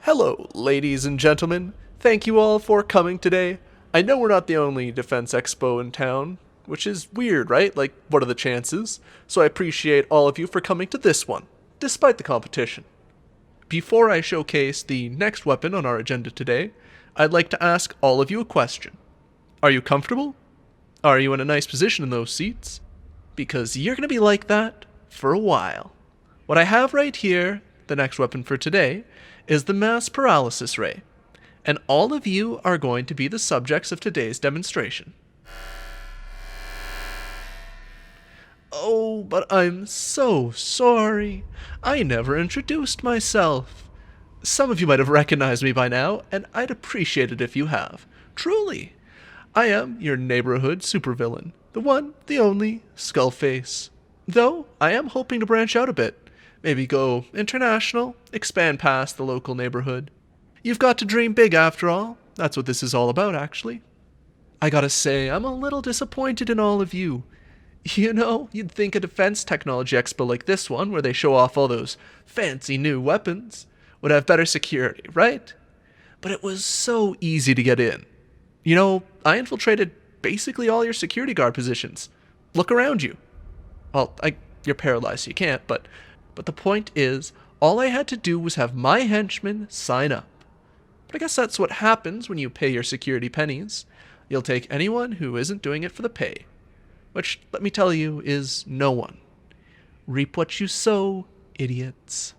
Hello, ladies and gentlemen. Thank you all for coming today. I know we're not the only defense expo in town, which is weird, right? Like, what are the chances? So I appreciate all of you for coming to this one, despite the competition. Before I showcase the next weapon on our agenda today, I'd like to ask all of you a question. Are you comfortable? Are you in a nice position in those seats? Because you're going to be like that for a while. What I have right here, the next weapon for today, is the mass paralysis ray, and all of you are going to be the subjects of today's demonstration. Oh, but I'm so sorry. I never introduced myself. Some of you might have recognized me by now, and I'd appreciate it if you have. Truly. I am your neighborhood supervillain, the one, the only, Skullface. Though, I am hoping to branch out a bit. Maybe go international, expand past the local neighborhood. You've got to dream big after all. That's what this is all about, actually. I gotta say, I'm a little disappointed in all of you. You know, you'd think a defense technology expo like this one, where they show off all those fancy new weapons, would have better security, right? But it was so easy to get in. You know, I infiltrated basically all your security guard positions. Look around you. Well, you're paralyzed, so you can't, but the point is, all I had to do was have my henchmen sign up. But I guess that's what happens when you pay your security pennies. You'll take anyone who isn't doing it for the pay. Which, let me tell you, is no one. Reap what you sow, idiots.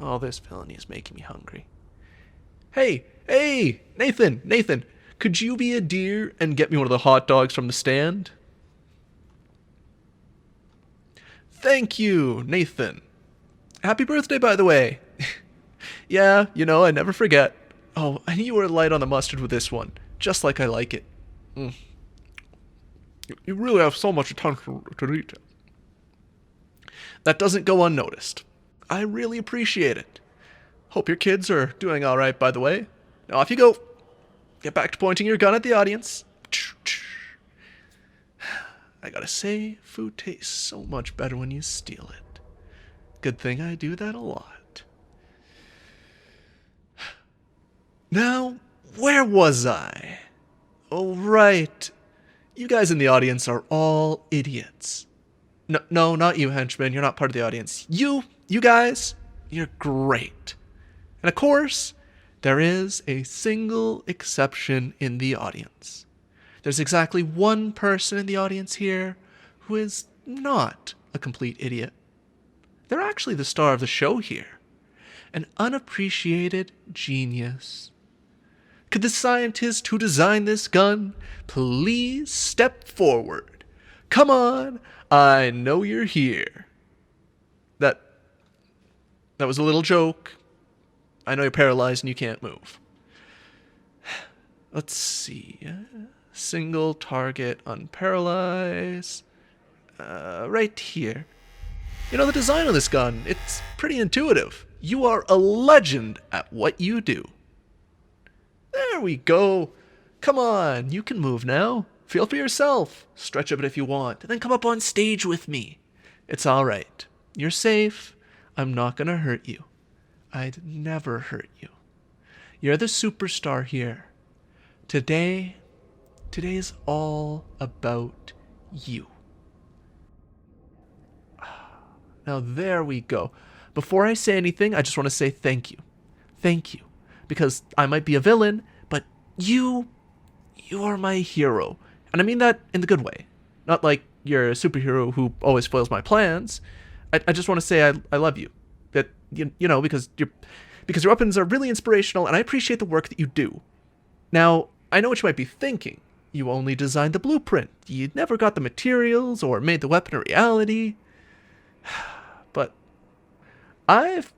All this villainy is making me hungry. Hey, Nathan, could you be a dear and get me one of the hot dogs from the stand? Thank you, Nathan. Happy birthday, by the way. Yeah, you know, I never forget. Oh, I knew you were light on the mustard with this one, just like I like it. You really have so much attention to detail. That doesn't go unnoticed. I really appreciate it. Hope your kids are doing all right, by the way. Now off you go. Get back to pointing your gun at the audience. I gotta say, food tastes so much better when you steal it. Good thing I do that a lot. Now, where was I? Oh, right. You guys in the audience are all idiots. No, not you, henchmen. You're not part of the audience. You guys, you're great. And of course, there is a single exception in the audience. There's exactly one person in the audience here who is not a complete idiot. They're actually the star of the show here. An unappreciated genius. Could the scientist who designed this gun please step forward? Come on, I know you're here. That was a little joke. I know you're paralyzed and you can't move. Let's see. Single target unparalyzed. Right here. You know, the design of this gun, it's pretty intuitive. You are a legend at what you do. There we go. Come on, you can move now. Feel for yourself. Stretch a bit if you want, and then come up on stage with me. It's all right. You're safe. I'm not gonna hurt you. I'd never hurt you. You're the superstar here. Today's all about you. Now there we go. Before I say anything, I just want to say thank you. Thank you. Because I might be a villain, but you are my hero. And I mean that in the good way. Not like you're a superhero who always foils my plans. I just want to say I love you. That, you know, because your weapons are really inspirational, and I appreciate the work that you do. Now, I know what you might be thinking. You only designed the blueprint. You never got the materials or made the weapon a reality. But I've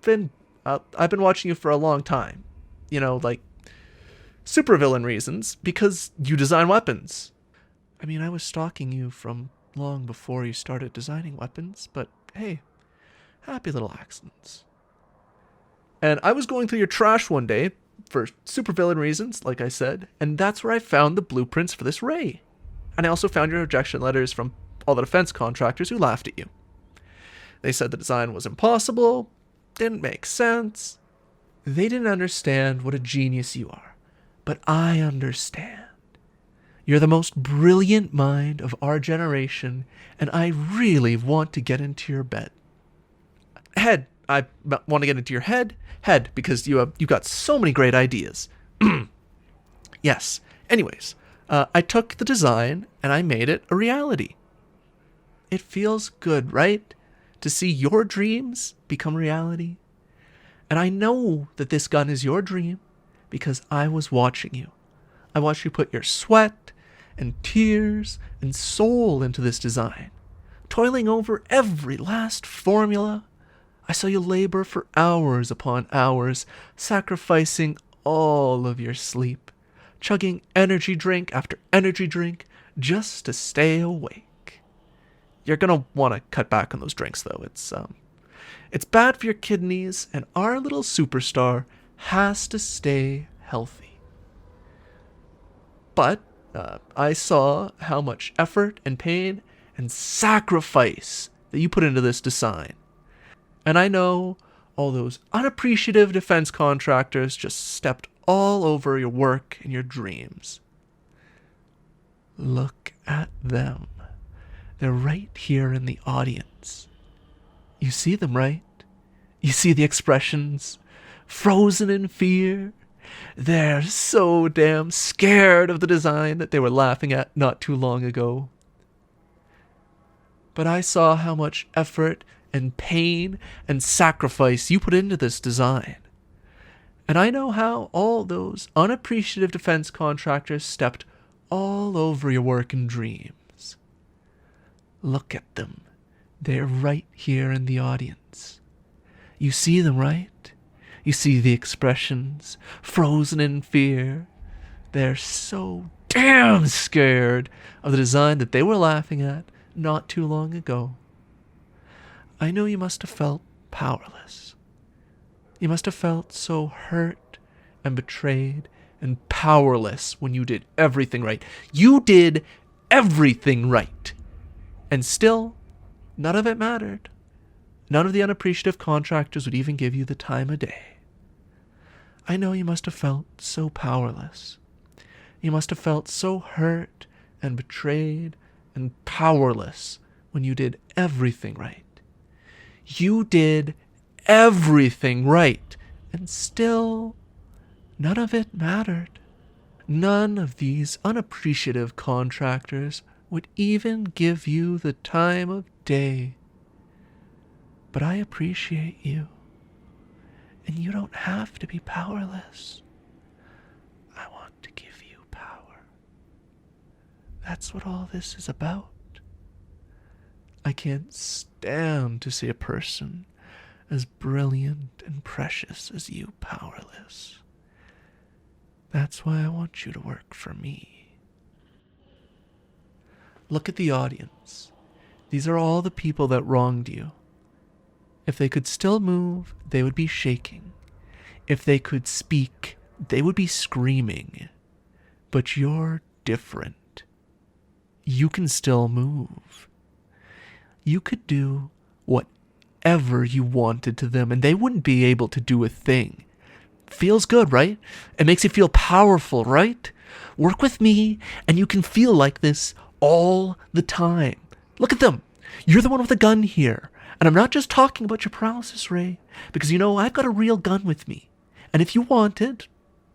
been watching you for a long time. You know, like supervillain reasons, because you design weapons. I mean, I was stalking you from long before you started designing weapons, but hey, happy little accidents. And I was going through your trash one day for supervillain reasons, like I said, and that's where I found the blueprints for this ray. And I also found your rejection letters from all the defense contractors who laughed at you. They said the design was impossible, didn't make sense. They didn't understand what a genius you are. But I understand. You're the most brilliant mind of our generation, and I really want to get into your bed. Head, I want to get into your head. Head, because you got so many great ideas. Yes. Anyways, I took the design and I made it a reality. It feels good, right? To see your dreams become reality. And I know that this gun is your dream because I was watching you. I watched you put your sweat and tears and soul into this design, toiling over every last formula. I saw you labor for hours upon hours, sacrificing all of your sleep, chugging energy drink after energy drink just to stay awake. You're gonna want to cut back on those drinks, though. It's bad for your kidneys, and our little superstar has to stay healthy. But I saw how much effort and pain and sacrifice that you put into this design. And I know all those unappreciative defense contractors just stepped all over your work and your dreams. Look at them. They're right here in the audience. You see them, right? You see the expressions, frozen in fear. They're so damn scared of the design that they were laughing at not too long ago. But I saw how much effort and pain and sacrifice you put into this design. And I know how all those unappreciative defense contractors stepped all over your work and dreams. Look at them. They're right here in the audience. You see them, right? You see the expressions, frozen in fear. They're so damn scared of the design that they were laughing at not too long ago. I know you must have felt powerless. You must have felt so hurt and betrayed and powerless when you did everything right. You did everything right. And still, none of it mattered. None of the unappreciative contractors would even give you the time of day. I know you must have felt so powerless. You must have felt so hurt and betrayed and powerless when you did everything right. You did everything right, and still, none of it mattered. None of these unappreciative contractors would even give you the time of day. But I appreciate you, and you don't have to be powerless. I want to give you power. That's what all this is about. I can't stand to see a person as brilliant and precious as you powerless. That's why I want you to work for me. Look at the audience. These are all the people that wronged you. If they could still move, they would be shaking. If they could speak, they would be screaming. But you're different. You can still move. You could do whatever you wanted to them, and they wouldn't be able to do a thing. Feels good, right? It makes you feel powerful, right? Work with me, and you can feel like this all the time. Look at them. You're the one with the gun here. And I'm not just talking about your paralysis, Ray, because I've got a real gun with me. And if you wanted,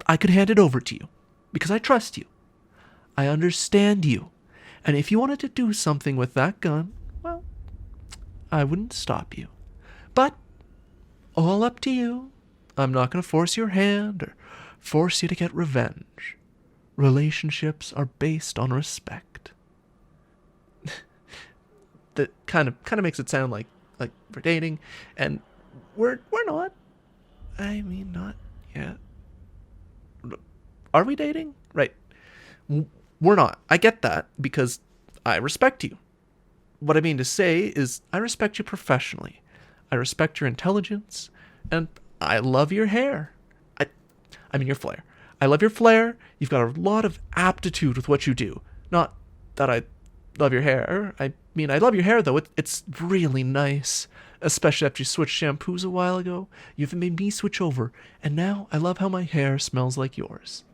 I could hand it over to you, because I trust you. I understand you. And if you wanted to do something with that gun, well, I wouldn't stop you. But all up to you. I'm not going to force your hand or force you to get revenge. Relationships are based on respect. That kind of makes it sound like we're dating, and we're not. I mean, not yet. Are we dating? Right. We're not. I get that because I respect you. What I mean to say is I respect you professionally. I respect your intelligence, and I love your hair. I mean your flair. I love your flair. You've got a lot of aptitude with what you do. Not that I love your hair. I mean, I love your hair, though. It's really nice. Especially after you switched shampoos a while ago. You even made me switch over, and now I love how my hair smells like yours.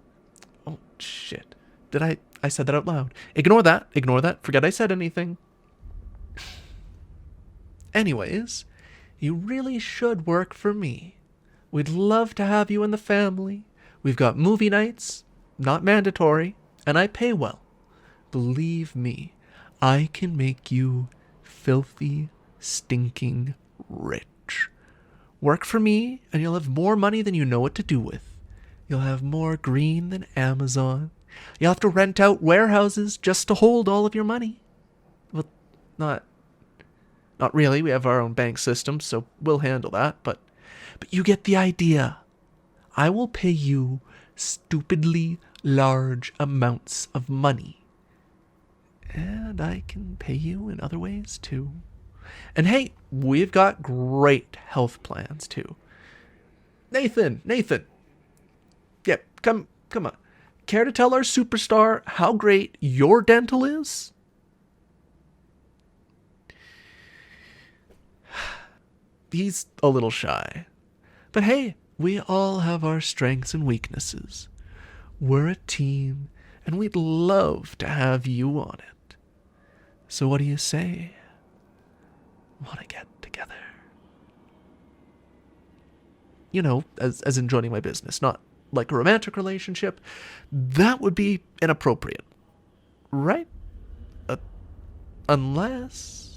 Oh, shit. I said that out loud. Ignore that, forget I said anything. Anyways, you really should work for me. We'd love to have you in the family. We've got movie nights, not mandatory, and I pay well. Believe me, I can make you filthy, stinking rich. Work for me, and you'll have more money than you know what to do with. You'll have more green than Amazon. You'll have to rent out warehouses just to hold all of your money. Well, not really. We have our own bank system, so we'll handle that, but you get the idea. I will pay you stupidly large amounts of money. And I can pay you in other ways, too. And hey, we've got great health plans, too. Nathan! Yep, come on. Care to tell our superstar how great your dental is? He's a little shy. But hey, we all have our strengths and weaknesses. We're a team, and we'd love to have you on it. So what do you say? Want to get together? You know, as in joining my business, not like a romantic relationship. That would be inappropriate, right? Unless...